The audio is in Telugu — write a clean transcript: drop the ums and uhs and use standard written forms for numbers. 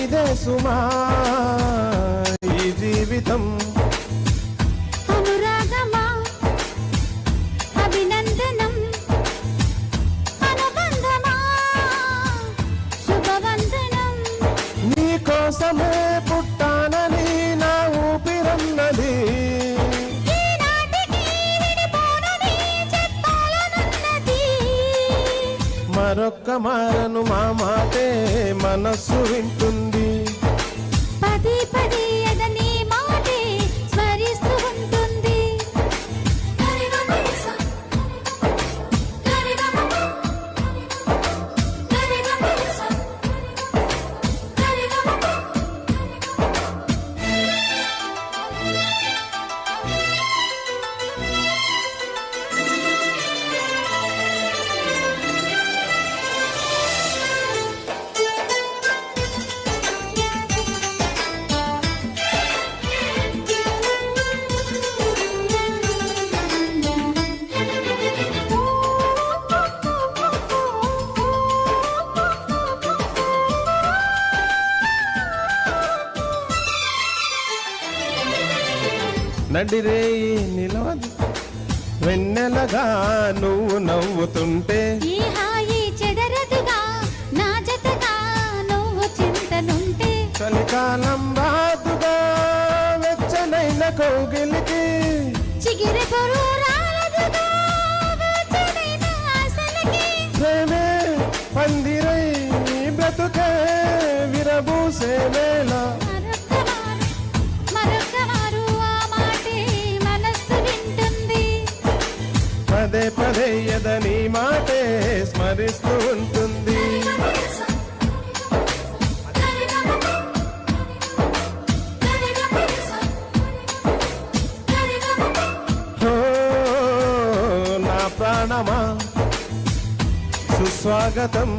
ఇదే సుమా ఈ జీవితం. అనురాగమా అభినందనం, అనుబంధమా శుభవందనం. నీ కోసమే పుట్టానని నా ఊపిరన్నది, మరొక్క మారను మా మాటే మనస్సు వింటుంది. పదే పదే అదని మాటే స్మరిస్తూ ఉంటుంది. నడిరేయి నిలవదు వెన్నెలగా నువ్వు నవ్వుతుంటే, ఈ హాయి చెదరదుగా నా జతగా నువ్వు చింతనుంటే. చలికాలం రాదుగా వెచ్చనైన కౌగిలికి, చిగిరి పొరు రాలదుగా వెచ్చనైన ఆశలకి. ప్రేమే పందిరై బ్రతుకే విరబూసే వేళ, పదే పదే ఎదని మాటే స్మరిస్తూ ఉంటుంది. ఓ నా ప్రాణమా సుస్వాగతం.